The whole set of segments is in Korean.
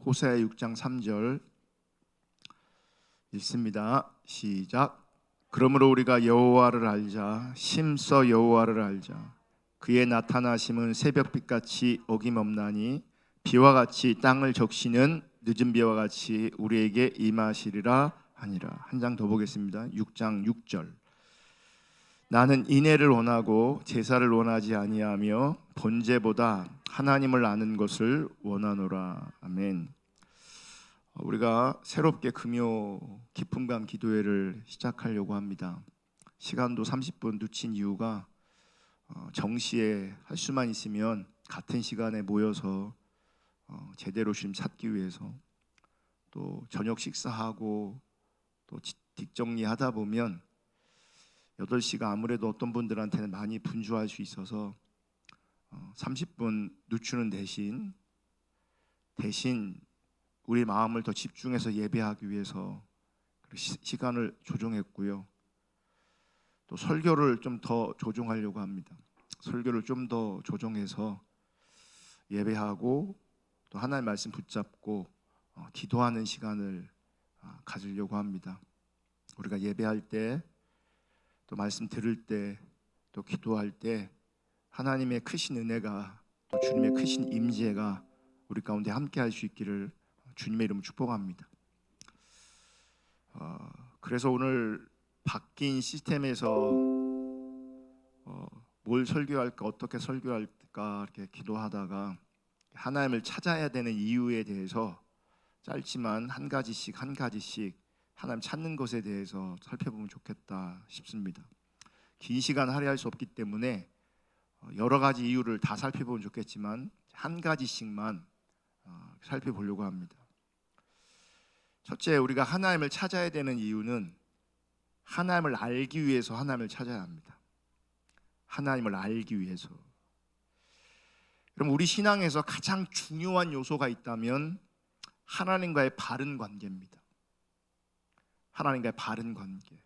호세아 6장 3절 읽습니다. 시작. 그러므로 우리가 여호와를 알자. 심써 여호와를 알자. 그의 나타나심은 새벽빛같이 어김없나니 비와 같이 땅을 적시는 늦은 비와 같이 우리에게 임하시리라 하니라. 한 장 더 보겠습니다. 6장 6절. 나는 인애를 원하고 제사를 원하지 아니하며 번제보다 하나님을 아는 것을 원하노라. 아멘. 우리가 새롭게 금요 기쁨감 기도회를 시작하려고 합니다. 시간도 30분 늦춘 이유가 정시에 할 수만 있으면 같은 시간에 모여서 제대로 주님 찾기 위해서, 또 저녁 식사하고 또 뒷정리하다 보면 8시가 아무래도 어떤 분들한테는 많이 분주할 수 있어서 30분 늦추는 대신 우리 마음을 더 집중해서 예배하기 위해서 시간을 조정했고요. 또 설교를 좀 더 조정하려고 합니다. 설교를 좀 더 조정해서 예배하고 또 하나님의 말씀 붙잡고 기도하는 시간을 가지려고 합니다. 우리가 예배할 때, 또 말씀 들을 때, 또 기도할 때 하나님의 크신 은혜가, 또 주님의 크신 임재가 우리 가운데 함께 할 수 있기를 주님의 이름으로 축복합니다. 그래서 오늘 바뀐 시스템에서 뭘 설교할까, 어떻게 설교할까 이렇게 기도하다가 하나님을 찾아야 되는 이유에 대해서 짧지만 한 가지씩 하나님 찾는 것에 대해서 살펴보면 좋겠다 싶습니다. 긴 시간 할애할 수 없기 때문에 여러 가지 이유를 다 살펴보면 좋겠지만 한 가지씩만 살펴보려고 합니다. 첫째, 우리가 하나님을 찾아야 되는 이유는 하나님을 알기 위해서 하나님을 찾아야 합니다. 하나님을 알기 위해서. 그럼 우리 신앙에서 가장 중요한 요소가 있다면 하나님과의 바른 관계입니다. 하나님과의 바른 관계.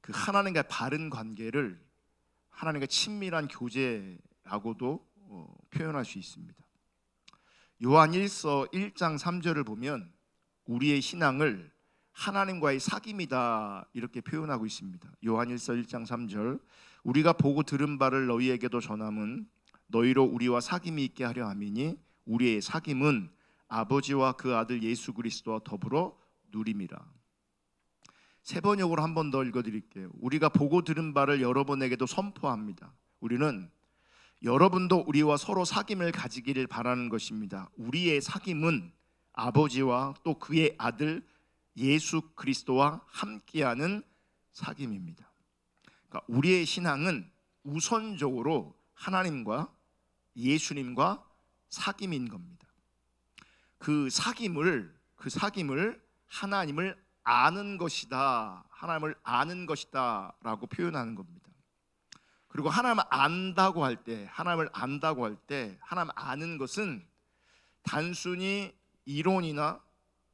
그 하나님과의 바른 관계를 하나님과 친밀한 교제라고도 표현할 수 있습니다. 요한 1서 1장 3절을 보면 우리의 신앙을 하나님과의 사귐이다 이렇게 표현하고 있습니다. 요한 1서 1장 3절. 우리가 보고 들은 바를 너희에게도 전함은 너희로 우리와 사귐이 있게 하려 함이니 우리의 사귐은 아버지와 그 아들 예수 그리스도와 더불어 누림이라. 세 번역으로 한 번 더 읽어드릴게요. 우리가 보고 들은 바를 여러분에게도 선포합니다. 우리는 여러분도 우리와 서로 사귐을 가지기를 바라는 것입니다. 우리의 사귐은 아버지와 또 그의 아들 예수 그리스도와 함께하는 사귐입니다. 그러니까 우리의 신앙은 우선적으로 하나님과 예수님과 사귐인 겁니다. 그 사귐을 하나님을 아는 것이다, 하나님을 아는 것이다 라고 표현하는 겁니다. 그리고 하나님을 안다고 할 때, 하나님 아는 것은 단순히 이론이나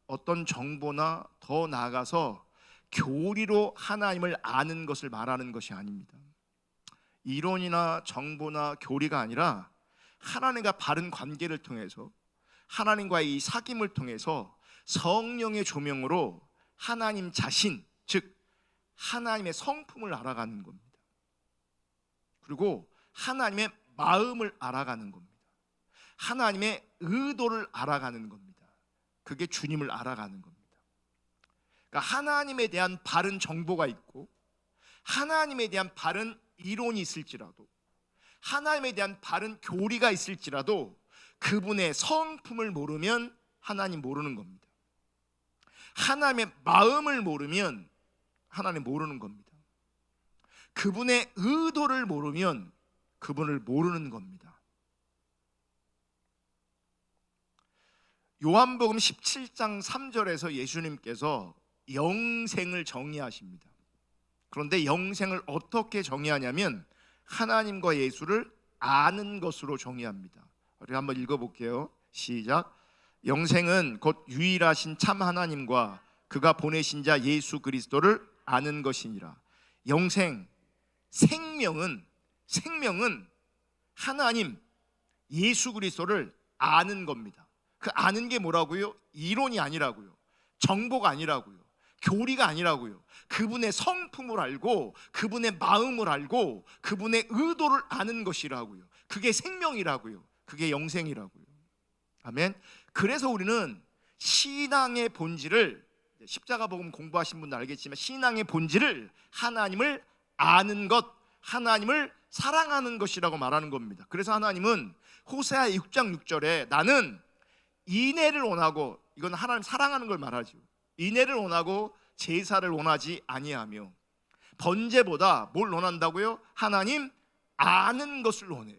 어떤 정보나 더 나아가서 교리로 하나님을 아는 것을 말하는 것이 아닙니다. 이론이나 정보나 교리가 아니라 하나님과 바른 관계를 통해서, 하나님과의 이 사귐을 통해서 성령의 조명으로 하나님 자신, 즉 하나님의 성품을 알아가는 겁니다. 그리고 하나님의 마음을 알아가는 겁니다. 하나님의 의도를 알아가는 겁니다. 그게 주님을 알아가는 겁니다. 그러니까 하나님에 대한 바른 정보가 있고, 하나님에 대한 바른 이론이 있을지라도, 하나님에 대한 바른 교리가 있을지라도 그분의 성품을 모르면 하나님 모르는 겁니다. 하나님의 마음을 모르면 하나님 모르는 겁니다. 그분의 의도를 모르면 그분을 모르는 겁니다. 요한복음 17장 3절에서 예수님께서 영생을 정의하십니다. 그런데 영생을 어떻게 정의하냐면 하나님과 예수를 아는 것으로 정의합니다. 우리 한번 읽어볼게요. 시작. 영생은 곧 유일하신 참 하나님과 그가 보내신 자 예수 그리스도를 아는 것이니라. 생명은 하나님 예수 그리스도를 아는 겁니다. 그 그 아는 게 뭐라고요? 이론이 아니라고요. 정보가 아니라고요. 교리가 아니라고요. 그분의 성품을 알고 그분의 마음을 알고 그분의 의도를 아는 것이라고요. 그게 생명이라고요. 그게 영생이라고요. 아멘. 그래서 우리는 신앙의 본질을, 십자가 복음 공부하신 분들 알겠지만 신앙의 본질을 하나님을 아는 것, 하나님을 사랑하는 것이라고 말하는 겁니다. 그래서 하나님은 호세아 6장 6절에 나는 인애를 원하고, 이건 하나님 사랑하는 걸 말하죠. 인애를 원하고 제사를 원하지 아니하며, 번제보다 뭘 원한다고요? 하나님 아는 것을 원해요.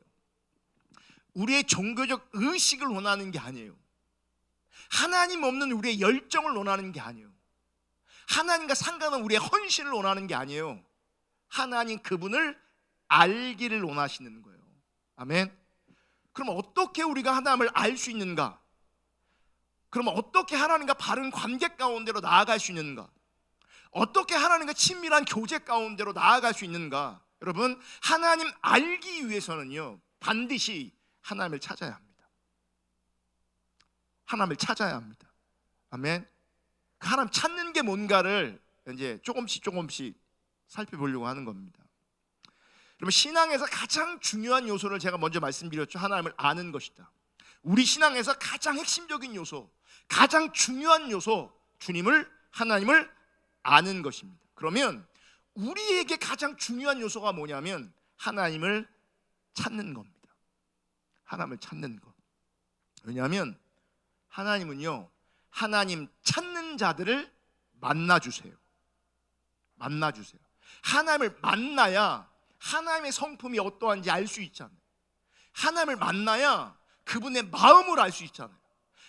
우리의 종교적 의식을 원하는 게 아니에요. 하나님 없는 우리의 열정을 원하는 게 아니에요. 하나님과 상관없는 우리의 헌신을 원하는 게 아니에요. 하나님 그분을 알기를 원하시는 거예요. 아멘. 그럼 어떻게 우리가 하나님을 알 수 있는가? 그럼 어떻게 하나님과 바른 관계 가운데로 나아갈 수 있는가? 어떻게 하나님과 친밀한 교제 가운데로 나아갈 수 있는가? 여러분, 하나님 알기 위해서는요, 반드시 하나님을 찾아야 합니다. 하나님을 찾아야 합니다. 아멘. 그 하나님 찾는 게 뭔가를 이제 조금씩 살펴보려고 하는 겁니다. 그러면 신앙에서 가장 중요한 요소를 제가 먼저 말씀드렸죠. 하나님을 아는 것이다. 우리 신앙에서 가장 핵심적인 요소, 가장 중요한 요소, 하나님을 아는 것입니다. 그러면 우리에게 가장 중요한 요소가 뭐냐면 하나님을 찾는 겁니다. 하나님을 찾는 것. 왜냐하면 하나님은요, 하나님 찾는 자들을 만나주세요. 하나님을 만나야 하나님의 성품이 어떠한지 알 수 있잖아요. 하나님을 만나야 그분의 마음을 알 수 있잖아요.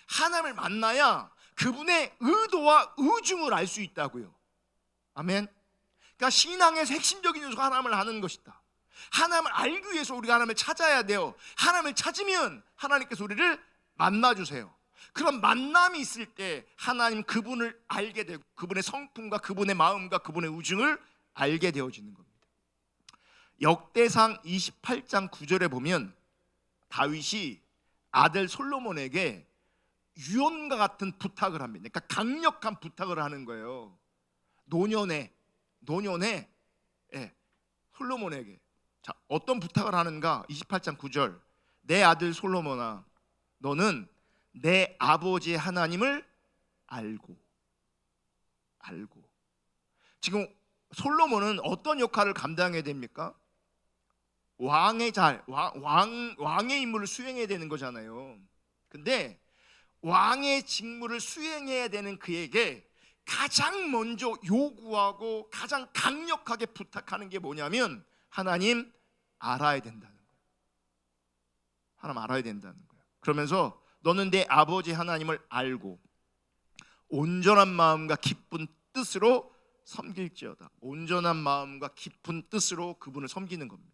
하나님을 만나야 그분의 의도와 의중을 알 수 있다고요. 아멘. 그러니까 신앙에서 핵심적인 요소가 하나님을 아는 것이다. 하나님을 알기 위해서 우리가 하나님을 찾아야 돼요. 하나님을 찾으면 하나님께서 우리를 만나주세요. 그런 만남이 있을 때 하나님 그분을 알게 되고 그분의 성품과 그분의 마음과 그분의 의중을 알게 되어지는 겁니다. 역대상 28장 9절에 보면 다윗이 아들 솔로몬에게 유언과 같은 부탁을 합니다. 그러니까 강력한 부탁을 하는 거예요. 노년에 솔로몬에게. 자, 어떤 부탁을 하는가? 28장 9절. 내 아들 솔로몬아, 너는 내 아버지의 하나님을 알고. 지금 솔로몬은 어떤 역할을 감당해야 됩니까? 왕의 임무를 수행해야 되는 거잖아요. 근데 왕의 직무를 수행해야 되는 그에게 가장 먼저 요구하고 가장 강력하게 부탁하는 게 뭐냐면 하나님 알아야 된다는 거예요. 하나님 알아야 된다는 거예요. 그러면서 너는 내 아버지 하나님을 알고 온전한 마음과 기쁜 뜻으로 섬길지어다. 온전한 마음과 깊은 뜻으로 그분을 섬기는 겁니다.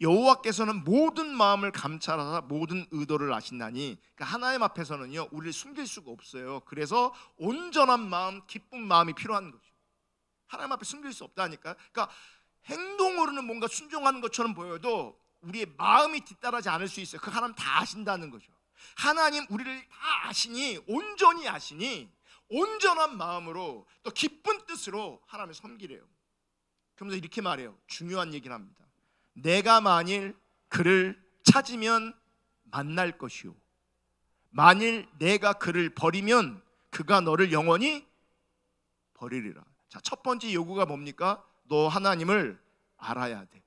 여호와께서는 모든 마음을 감찰하사 모든 의도를 아신다니, 그러니까 하나님 앞에서는요 우리를 숨길 수가 없어요. 그래서 온전한 마음, 기쁜 마음이 필요한 거죠. 하나님 앞에 숨길 수 없다니까. 그러니까 행동으로는 뭔가 순종하는 것처럼 보여도 우리의 마음이 뒤따르지 않을 수 있어요. 그 하나님 다 아신다는 거죠. 하나님 우리를 다 아시니, 온전히 아시니 온전한 마음으로 또 기쁜 뜻으로 하나님을 섬기래요. 그러면서 이렇게 말해요. 중요한 얘기를 합니다. 내가 만일 그를 찾으면 만날 것이요, 만일 내가 그를 버리면 그가 너를 영원히 버리리라. 자, 첫 번째 요구가 뭡니까? 너 하나님을 알아야 돼.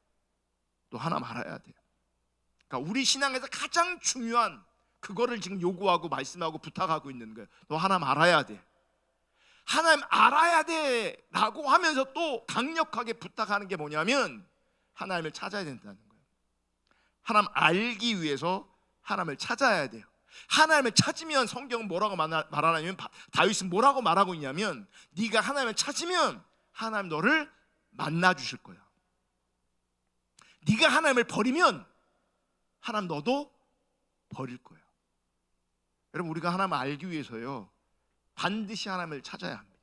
너 하나님 알아야 돼. 그러니까 우리 신앙에서 가장 중요한 그거를 지금 요구하고 말씀하고 부탁하고 있는 거예요. 너 하나님 알아야 돼. 하나님 알아야 돼 라고 하면서 또 강력하게 부탁하는 게 뭐냐면 하나님을 찾아야 된다는 거예요. 하나님 알기 위해서 하나님을 찾아야 돼요. 하나님을 찾으면 성경은 뭐라고 말하냐면, 다윗은 뭐라고 말하고 있냐면 네가 하나님을 찾으면 하나님 너를 만나 주실 거야. 네가 하나님을 버리면 하나님 너도 버릴 거야. 여러분, 우리가 하나님을 알기 위해서요 반드시 하나님을 찾아야 합니다.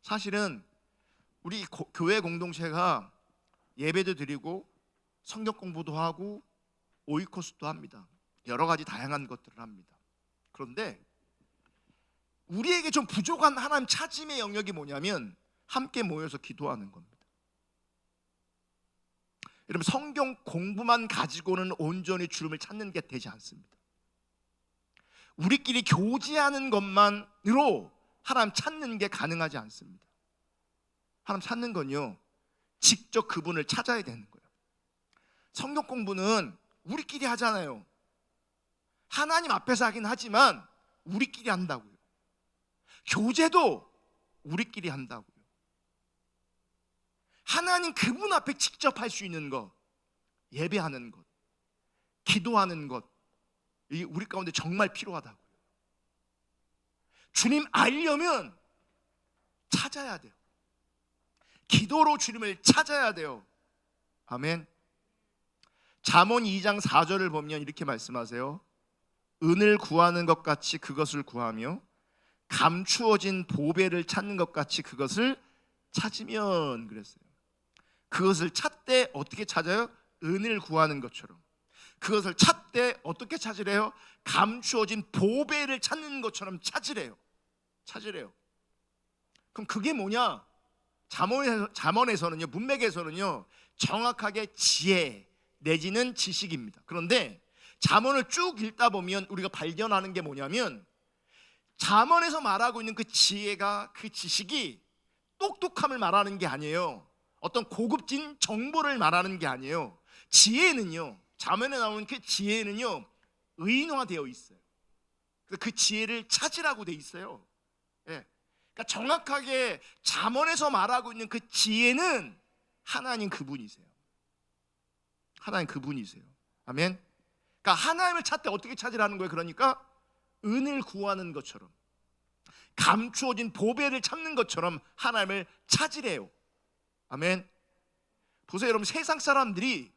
사실은 우리 교회 공동체가 예배도 드리고 성경 공부도 하고 오이코스도 합니다. 여러 가지 다양한 것들을 합니다. 그런데 우리에게 좀 부족한 하나님 찾음의 영역이 뭐냐면 함께 모여서 기도하는 겁니다. 여러분, 성경 공부만 가지고는 온전히 주님을 찾는 게 되지 않습니다. 우리끼리 교제하는 것만으로 하나님 찾는 게 가능하지 않습니다. 하나님 찾는 건요, 직접 그분을 찾아야 되는 거예요. 성경 공부는 우리끼리 하잖아요. 하나님 앞에서 하긴 하지만 우리끼리 한다고요. 교제도 우리끼리 한다고요. 하나님 그분 앞에 직접 할 수 있는 것, 예배하는 것, 기도하는 것, 이게 우리 가운데 정말 필요하다고요. 주님 알려면 찾아야 돼요. 기도로 주님을 찾아야 돼요. 아멘. 잠언 2장 4절을 보면 이렇게 말씀하세요. 은을 구하는 것 같이 그것을 구하며 감추어진 보배를 찾는 것 같이 그것을 찾으면, 그랬어요. 그것을 찾되 어떻게 찾아요? 은을 구하는 것처럼. 그것을 찾되 어떻게 찾으래요? 감추어진 보배를 찾는 것처럼 찾으래요. 그럼 그게 뭐냐? 잠언에서는요, 문맥에서는요, 정확하게 지혜 내지는 지식입니다. 그런데 잠언을 쭉 읽다 보면 우리가 발견하는 게 뭐냐면, 잠언에서 말하고 있는 그 지혜가, 그 지식이 똑똑함을 말하는 게 아니에요. 어떤 고급진 정보를 말하는 게 아니에요. 지혜는요, 잠언에 나오는 그 지혜는요, 의인화되어 있어요. 그 지혜를 찾으라고 돼 있어요. 예. 그러니까 정확하게 잠언에서 말하고 있는 그 지혜는 하나님 그분이세요. 하나님 그분이세요. 아멘. 그러니까 하나님을 찾되 어떻게 찾으라는 거예요? 그러니까 은을 구하는 것처럼, 감추어진 보배를 찾는 것처럼 하나님을 찾으래요. 아멘. 보세요, 여러분, 세상 사람들이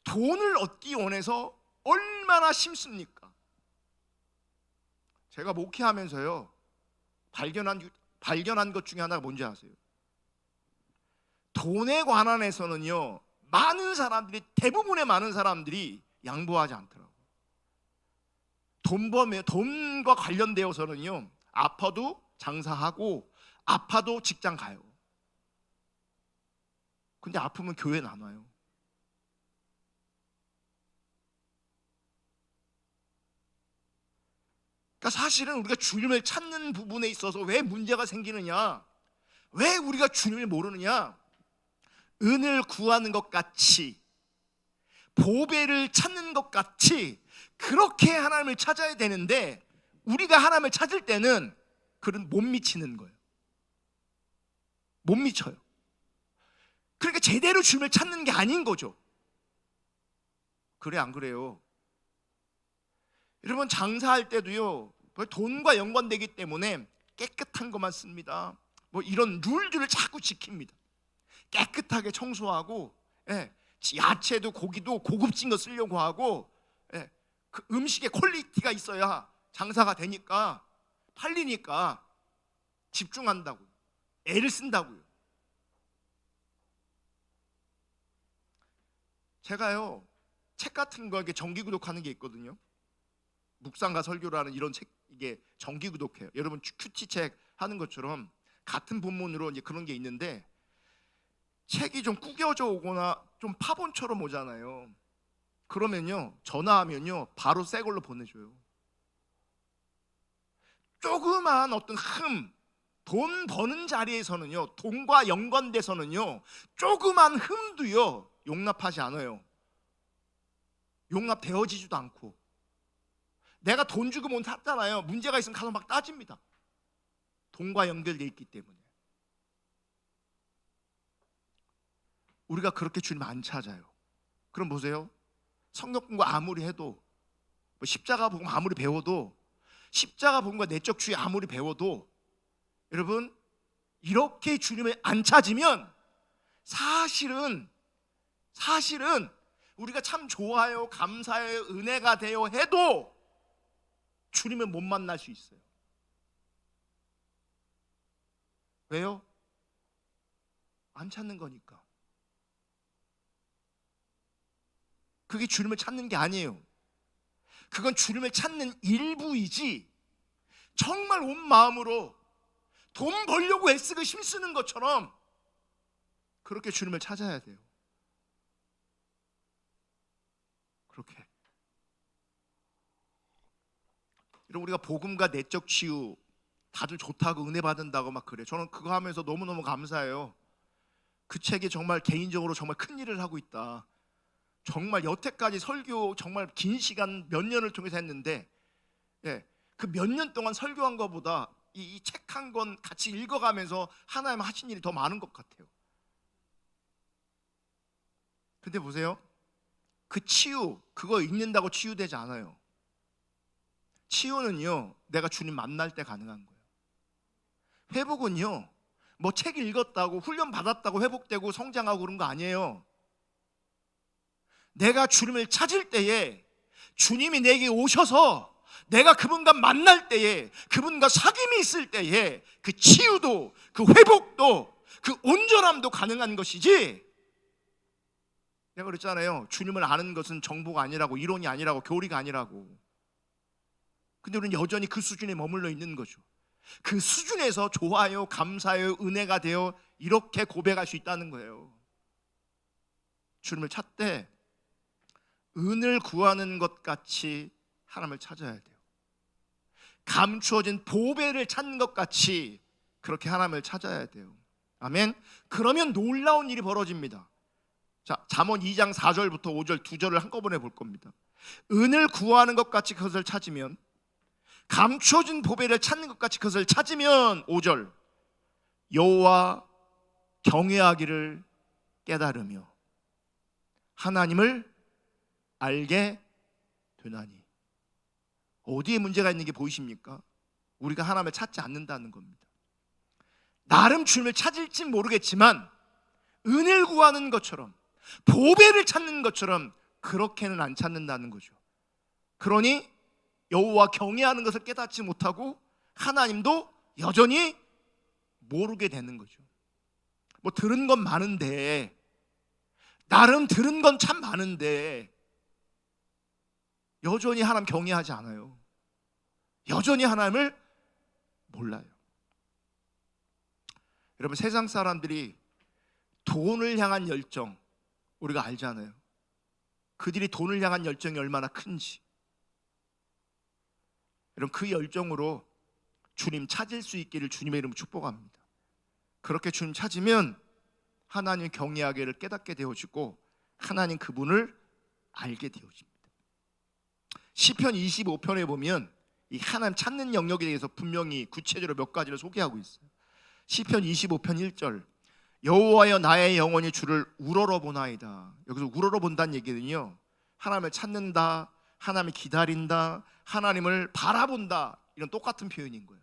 돈을 얻기 원해서 얼마나 심습니까? 제가 목회하면서요, 발견한 것 중에 하나가 뭔지 아세요? 돈에 관한해서는요, 많은 사람들이, 대부분의 많은 사람들이 양보하지 않더라고요. 돈과 관련되어서는요, 아파도 장사하고 아파도 직장 가요. 근데 아프면 교회는 안 와요. 그러니까 사실은 우리가 주님을 찾는 부분에 있어서 왜 문제가 생기느냐, 왜 우리가 주님을 모르느냐, 은을 구하는 것 같이, 보배를 찾는 것 같이 그렇게 하나님을 찾아야 되는데, 우리가 하나님을 찾을 때는 그런 못 미치는 거예요. 못 미쳐요. 그러니까 제대로 주님을 찾는 게 아닌 거죠. 그래, 안 그래요? 여러분, 장사할 때도요, 돈과 연관되기 때문에 깨끗한 것만 씁니다. 뭐 이런 룰들을 자꾸 지킵니다. 깨끗하게 청소하고, 예, 야채도 고기도 고급진 거 쓰려고 하고, 예, 그 음식의 퀄리티가 있어야 장사가 되니까, 팔리니까 집중한다고요. 애를 쓴다고요. 제가요, 책 같은 거 이렇게 정기 구독하는 게 있거든요. 묵상과 설교라는 이런 책, 이게 정기 구독해요. 여러분 큐티 책 하는 것처럼 같은 본문으로 이제 그런 게 있는데, 책이 좀 구겨져 오거나 좀 파본처럼 오잖아요. 그러면요, 전화하면요, 바로 새 걸로 보내줘요. 조그만 어떤 돈 버는 자리에서는요, 돈과 연관돼서는요, 조그만 흠도요 용납하지 않아요. 용납되어지지도 않고, 내가 돈 주고 뭐 샀잖아요, 문제가 있으면 가서 막 따집니다. 돈과 연결되어 있기 때문에. 우리가 그렇게 주님 안 찾아요. 그럼 보세요, 성경 공부 아무리 해도, 십자가 복음 아무리 배워도, 십자가 복음과 내적 주의 아무리 배워도, 여러분, 이렇게 주님을 안 찾으면 사실은 우리가 참 좋아요, 감사해요, 은혜가 돼요 해도 주님을 못 만날 수 있어요. 왜요? 안 찾는 거니까. 그게 주님을 찾는 게 아니에요. 그건 주님을 찾는 일부이지, 정말 온 마음으로 돈 벌려고 애쓰고 힘쓰는 것처럼 그렇게 주님을 찾아야 돼요. 그렇게. 여러분, 우리가 복음과 내적 치유 다들 좋다고 은혜 받는다고 막 그래. 저는 그거 하면서 너무너무 감사해요. 그 책이 정말 개인적으로 정말 큰 일을 하고 있다. 정말 여태까지 설교 정말 긴 시간 몇 년을 통해서 했는데, 그 몇 년 동안 설교한 것보다 이 책 한 권 같이 읽어가면서 하나님 하신 일이 더 많은 것 같아요. 근데 보세요, 그 치유, 그거 읽는다고 치유되지 않아요. 치유는요, 내가 주님 만날 때 가능한 거예요. 회복은요, 뭐 책 읽었다고 훈련 받았다고 회복되고 성장하고 그런 거 아니에요. 내가 주님을 찾을 때에, 주님이 내게 오셔서 내가 그분과 만날 때에, 그분과 사귐이 있을 때에 그 치유도, 그 회복도, 그 온전함도 가능한 것이지, 내가 그랬잖아요. 주님을 아는 것은 정보가 아니라고, 이론이 아니라고, 교리가 아니라고. 근데 우리는 여전히 그 수준에 머물러 있는 거죠. 그 수준에서 좋아요, 감사해요, 은혜가 돼요, 이렇게 고백할 수 있다는 거예요. 주님을 찾되 은을 구하는 것 같이 하나님을 찾아야 돼요. 감추어진 보배를 찾는 것 같이 그렇게 하나님을 찾아야 돼요. 아멘. 그러면 놀라운 일이 벌어집니다. 자, 잠언 2장 4절부터 5절 두 절을 한꺼번에 볼 겁니다. 은을 구하는 것 같이 그것을 찾으면, 감추어진 보배를 찾는 것 같이 그것을 찾으면, 5절, 여호와 경외하기를 깨달으며 하나님을 알게 되나니. 어디에 문제가 있는 게 보이십니까? 우리가 하나님을 찾지 않는다는 겁니다. 나름 주님을 찾을진 모르겠지만 은을 구하는 것처럼, 보배를 찾는 것처럼 그렇게는 안 찾는다는 거죠. 그러니 여호와 경외하는 것을 깨닫지 못하고 하나님도 여전히 모르게 되는 거죠. 뭐 들은 건 많은데, 나름 들은 건 참 많은데 여전히 하나님 경외하지 않아요. 여전히 하나님을 몰라요. 여러분, 세상 사람들이 돈을 향한 열정, 우리가 알잖아요. 그들이 돈을 향한 열정이 얼마나 큰지. 여러분, 그 열정으로 주님 찾을 수 있기를 주님의 이름으로 축복합니다. 그렇게 주님 찾으면 하나님 경외하기를 깨닫게 되어지고 하나님 그분을 알게 되어집니다. 시편 25편에 보면 이 하나님 찾는 영역에 대해서 분명히 구체적으로 몇 가지를 소개하고 있어요. 시편 25편 1절, 여호와여 나의 영혼이 주를 우러러보나이다. 여기서 우러러본다는 얘기는요, 하나님을 찾는다, 하나님을 기다린다, 하나님을 바라본다, 이런 똑같은 표현인 거예요.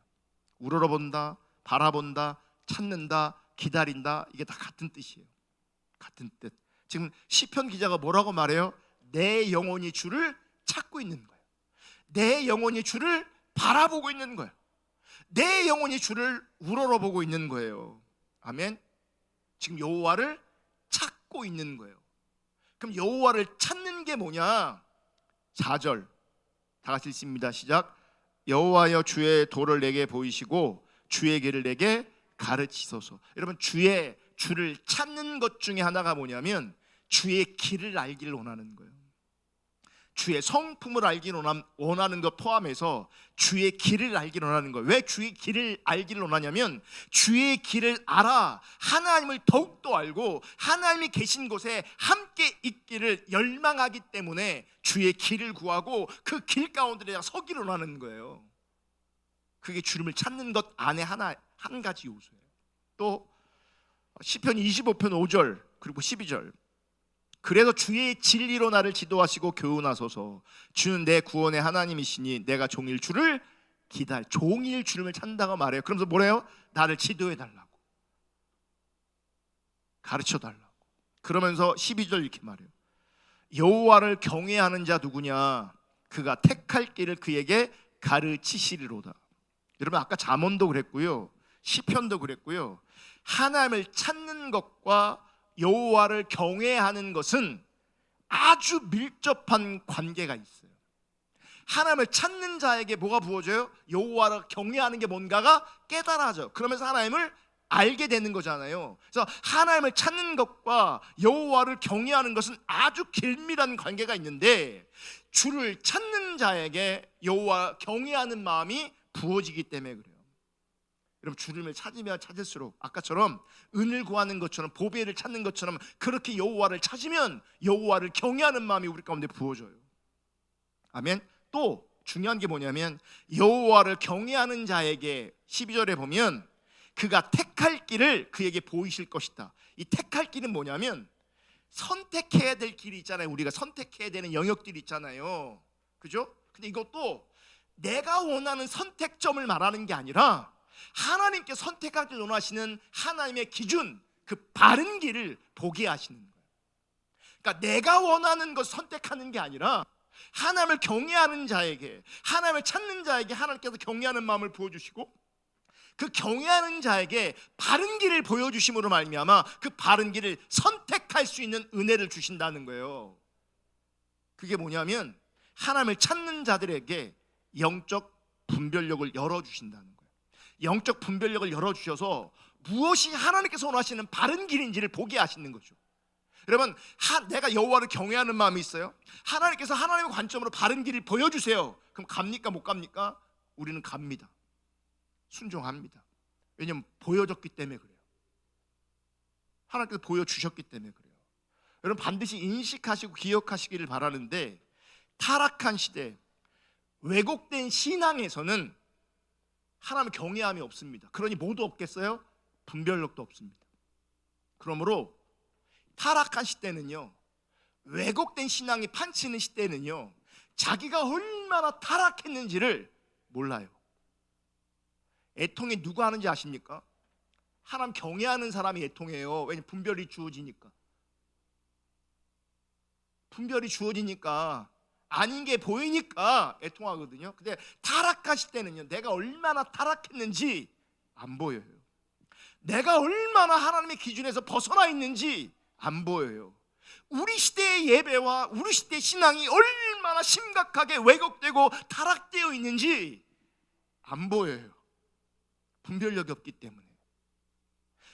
우러러본다, 바라본다, 찾는다, 기다린다, 이게 다 같은 뜻이에요. 같은 뜻. 지금 시편 기자가 뭐라고 말해요? 내 영혼이 주를 찾고 있는 거예요. 내 영혼이 주를 바라보고 있는 거예요. 내 영혼이 주를 우러러보고 있는 거예요. 아멘. 지금 여호와를 찾고 있는 거예요. 그럼 여호와를 찾는 게 뭐냐? 4절 다 같이 읽습니다. 시작. 여호와여 주의 도를 내게 보이시고 주의 길을 내게 가르치소서. 여러분, 주를 찾는 것 중에 하나가 뭐냐면 주의 길을 알기를 원하는 거예요. 주의 성품을 알기를 원하는 것 포함해서 주의 길을 알기를 원하는 거예요. 왜 주의 길을 알기를 원하냐면 주의 길을 알아 하나님을 더욱더 알고 하나님이 계신 곳에 함께 있기를 열망하기 때문에 주의 길을 구하고 그 길 가운데 내가 서기를 원하는 거예요. 그게 주님을 찾는 것 안에 한 가지 요소예요. 또 시편 25편 5절 그리고 12절, 그래서 주의 진리로 나를 지도하시고 교훈하소서. 주는 내 구원의 하나님이시니 내가 종일 주를 종일 주님을 찾는다고 말해요. 그러면서 뭐래요? 나를 지도해 달라고, 가르쳐 달라고. 그러면서 12절 이렇게 말해요. 여호와를 경외하는 자 누구냐? 그가 택할 길을 그에게 가르치시리로다. 여러분, 아까 잠언도 그랬고요, 시편도 그랬고요. 하나님을 찾는 것과 여호와를 경외하는 것은 아주 밀접한 관계가 있어요. 하나님을 찾는 자에게 뭐가 부어져요? 여호와를 경외하는 게 뭔가가 깨달아져. 그러면서 하나님을 알게 되는 거잖아요. 그래서 하나님을 찾는 것과 여호와를 경외하는 것은 아주 긴밀한 관계가 있는데, 주를 찾는 자에게 여호와 경외하는 마음이 부어지기 때문에 그래요. 여러분, 주님을 찾으면 찾을수록 아까처럼 은을 구하는 것처럼, 보배를 찾는 것처럼, 그렇게 여호와를 찾으면 여호와를 경외하는 마음이 우리 가운데 부어져요. 아멘. 또 중요한 게 뭐냐면, 여호와를 경외하는 자에게 12절에 보면 그가 택할 길을 그에게 보이실 것이다. 이 택할 길은 뭐냐면, 선택해야 될 길이 있잖아요. 우리가 선택해야 되는 영역들이 있잖아요. 그죠? 근데 이것도 내가 원하는 선택점을 말하는 게 아니라 하나님께 선택하기 원하시는 하나님의 기준, 그 바른 길을 보게 하시는 거예요. 그러니까 내가 원하는 것 선택하는 게 아니라 하나님을 경외하는 자에게, 하나님을 찾는 자에게 하나님께서 경외하는 마음을 부어주시고, 그 경외하는 자에게 바른 길을 보여주심으로 말미암아 그 바른 길을 선택할 수 있는 은혜를 주신다는 거예요. 그게 뭐냐면, 하나님을 찾는 자들에게 영적 분별력을 열어주신다는 거예요. 영적 분별력을 열어주셔서 무엇이 하나님께서 원하시는 바른 길인지를 보게 하시는 거죠. 여러분, 내가 여호와를 경외하는 마음이 있어요. 하나님께서 하나님의 관점으로 바른 길을 보여주세요. 그럼 갑니까 못 갑니까? 우리는 갑니다. 순종합니다. 왜냐하면 보여줬기 때문에 그래요. 하나님께서 보여주셨기 때문에 그래요. 여러분, 반드시 인식하시고 기억하시기를 바라는데, 타락한 시대, 왜곡된 신앙에서는 하나님을 경외함이 없습니다. 그러니 뭐도 없겠어요? 분별력도 없습니다. 그러므로 타락한 시대는요, 왜곡된 신앙이 판치는 시대는요, 자기가 얼마나 타락했는지를 몰라요. 애통이 누가 하는지 아십니까? 하나님 경외하는 사람이 애통해요. 왜냐하면 분별이 주어지니까. 분별이 주어지니까 아닌 게 보이니까 애통하거든요. 근데 타락하실 때는요, 내가 얼마나 타락했는지 안 보여요. 내가 얼마나 하나님의 기준에서 벗어나 있는지 안 보여요. 우리 시대의 예배와 우리 시대의 신앙이 얼마나 심각하게 왜곡되고 타락되어 있는지 안 보여요. 분별력이 없기 때문에.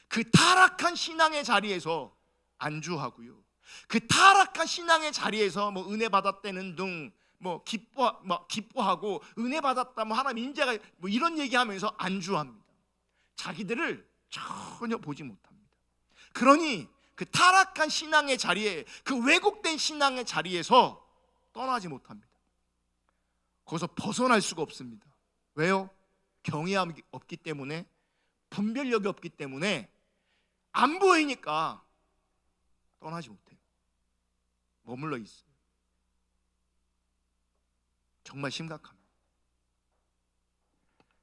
그 타락한 신앙의 자리에서 안주하고요, 그 타락한 신앙의 자리에서 뭐 은혜 받았다는 등 뭐 기뻐하고 은혜 받았다, 뭐 하나님 인자가 뭐 이런 얘기하면서 안주합니다. 자기들을 전혀 보지 못합니다. 그러니 그 타락한 신앙의 자리에, 그 왜곡된 신앙의 자리에서 떠나지 못합니다. 거기서 벗어날 수가 없습니다. 왜요? 경외함이 없기 때문에, 분별력이 없기 때문에, 안 보이니까 떠나지 못해요. 머물러 있어요. 정말 심각합니다.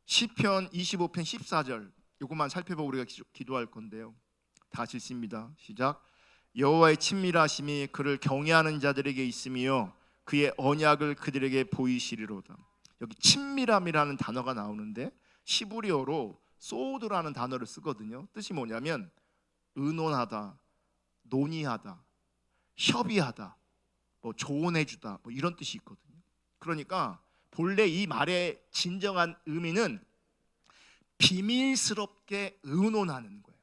시편 25편 14절, 이것만 살펴보고 우리가 기도할 건데요. 다 읽습니다. 시작. 여호와의 친밀하심이 그를 경외하는 자들에게 있으며 그의 언약을 그들에게 보이시리로다. 여기 친밀함이라는 단어가 나오는데 시브리어로 소드라는 단어를 쓰거든요. 뜻이 뭐냐면 의논하다, 논의하다, 협의하다, 뭐 조언해주다, 뭐 이런 뜻이 있거든요. 그러니까 본래 이 말의 진정한 의미는 비밀스럽게 의논하는 거예요.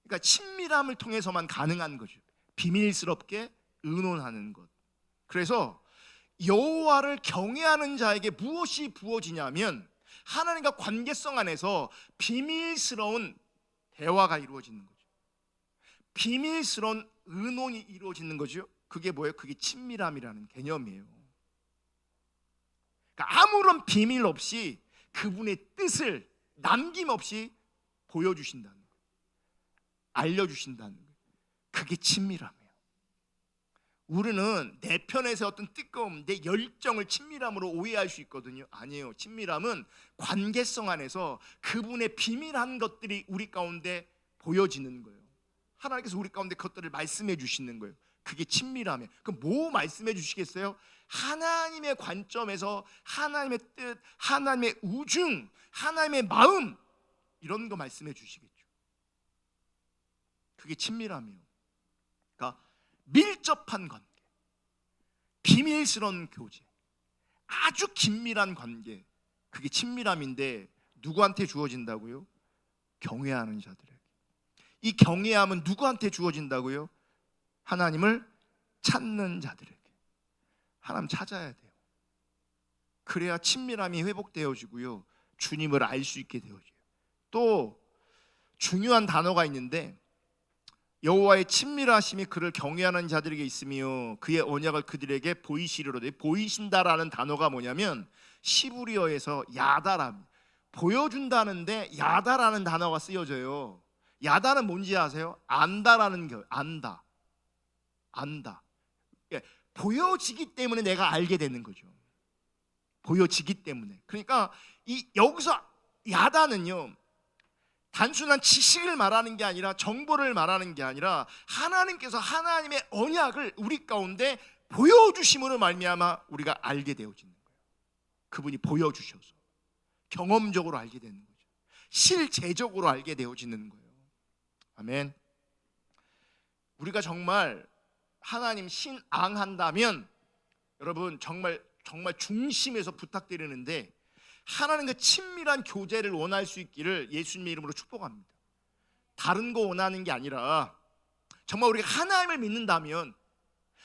그러니까 친밀함을 통해서만 가능한 거죠. 비밀스럽게 의논하는 것. 그래서 여호와를 경외하는 자에게 무엇이 부어지냐면, 하나님과 관계성 안에서 비밀스러운 대화가 이루어지는 거죠. 비밀스러운 의논이 이루어지는 거죠. 그게 뭐예요? 그게 친밀함이라는 개념이에요. 그러니까 아무런 비밀 없이 그분의 뜻을 남김없이 보여주신다는 거예요. 알려주신다는 거예요. 그게 친밀함이에요. 우리는 내 편에서 어떤 뜨거움, 내 열정을 친밀함으로 오해할 수 있거든요. 아니에요. 친밀함은 관계성 안에서 그분의 비밀한 것들이 우리 가운데 보여지는 거예요. 하나님께서 우리 가운데 그것들을 말씀해 주시는 거예요. 그게 친밀함이에요. 그럼 뭐 말씀해 주시겠어요? 하나님의 관점에서 하나님의 뜻, 하나님의 우중, 하나님의 마음, 이런 거 말씀해 주시겠죠. 그게 친밀함이에요. 그러니까 밀접한 관계, 비밀스러운 교제, 아주 긴밀한 관계, 그게 친밀함인데 누구한테 주어진다고요? 경외하는 자들에게. 이 경외함은 누구한테 주어진다고요? 하나님을 찾는 자들에게. 하나님 찾아야 돼요. 그래야 친밀함이 회복되어지고요, 주님을 알 수 있게 되어져요. 또 중요한 단어가 있는데, 여호와의 친밀하심이 그를 경외하는 자들에게 있으며 그의 언약을 그들에게 보이시리로되, 보이신다라는 단어가 뭐냐면 시브리어에서 야다람, 보여준다는데 야다라는 단어가 쓰여져요. 야다는 뭔지 아세요? 안다라는 거. 안다. 예, 보여지기 때문에 내가 알게 되는 거죠. 보여지기 때문에. 그러니까 여기서 야다는요, 단순한 지식을 말하는 게 아니라, 정보를 말하는 게 아니라, 하나님께서 하나님의 언약을 우리 가운데 보여주심으로 말미암아 우리가 알게 되어지는 거예요. 그분이 보여주셔서 경험적으로 알게 되는 거죠. 실제적으로 알게 되어지는 거예요. 아멘. 우리가 정말 하나님 신앙한다면, 여러분 정말 중심에서 부탁드리는데, 하나님과 친밀한 교제를 원할 수 있기를 예수님의 이름으로 축복합니다. 다른 거 원하는 게 아니라, 정말 우리가 하나님을 믿는다면,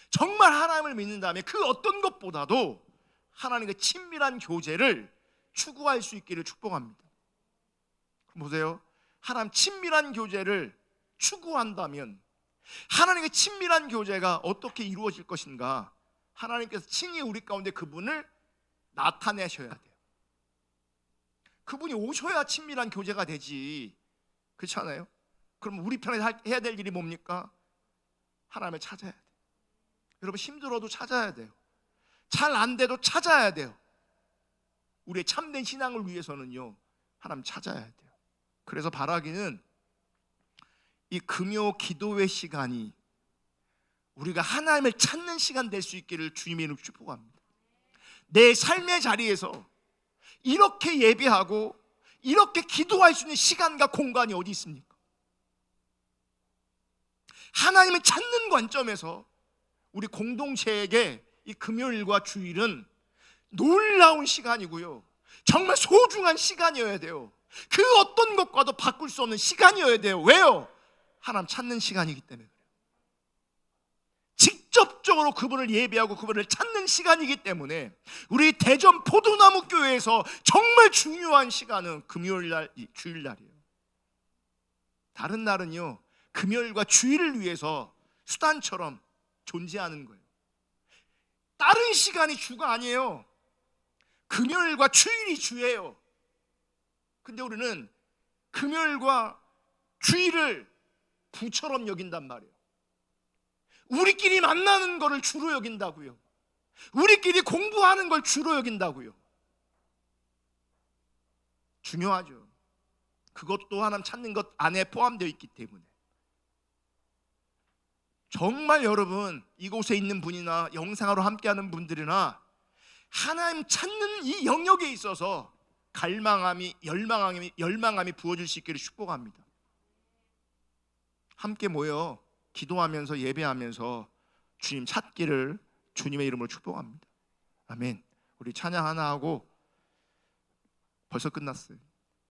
정말 하나님을 믿는다면 그 어떤 것보다도 하나님과 친밀한 교제를 추구할 수 있기를 축복합니다. 그럼 보세요, 하나님 친밀한 교제를 추구한다면 하나님과 친밀한 교제가 어떻게 이루어질 것인가? 하나님께서 친히 우리 가운데 그분을 나타내셔야 돼요. 그분이 오셔야 친밀한 교제가 되지, 그렇지 않아요? 그럼 우리 편에 해야 될 일이 뭡니까? 하나님을 찾아야 돼요. 여러분 힘들어도 찾아야 돼요. 잘 안 돼도 찾아야 돼요. 우리의 참된 신앙을 위해서는요, 하나님 찾아야 돼요. 그래서 바라기는 이 금요 기도회 시간이 우리가 하나님을 찾는 시간 될 수 있기를 주님의 이름으로 축복합니다. 내 삶의 자리에서 이렇게 예배하고 이렇게 기도할 수 있는 시간과 공간이 어디 있습니까? 하나님을 찾는 관점에서 우리 공동체에게 이 금요일과 주일은 놀라운 시간이고요, 정말 소중한 시간이어야 돼요. 그 어떤 것과도 바꿀 수 없는 시간이어야 돼요. 왜요? 하나님 찾는 시간이기 때문에 그래요. 직접적으로 그분을 예배하고 그분을 찾는 시간이기 때문에 우리 대전 포도나무 교회에서 정말 중요한 시간은 금요일날, 주일날이에요. 다른 날은요, 금요일과 주일을 위해서 수단처럼 존재하는 거예요. 다른 시간이 주가 아니에요. 금요일과 주일이 주예요. 근데 우리는 금요일과 주일을 부처럼 여긴단 말이에요. 우리끼리 만나는 거를 주로 여긴다고요. 우리끼리 공부하는 걸 주로 여긴다고요. 중요하죠. 그것도 하나님 찾는 것 안에 포함되어 있기 때문에. 정말 여러분, 이곳에 있는 분이나 영상으로 함께하는 분들이나 하나님 찾는 이 영역에 있어서 갈망함이, 열망함이 부어질 수 있기를 축복합니다. 함께 모여 기도하면서 예배하면서 주님 찾기를 주님의 이름으로 축복합니다. 아멘. 우리 찬양 하나 하고 벌써 끝났어요.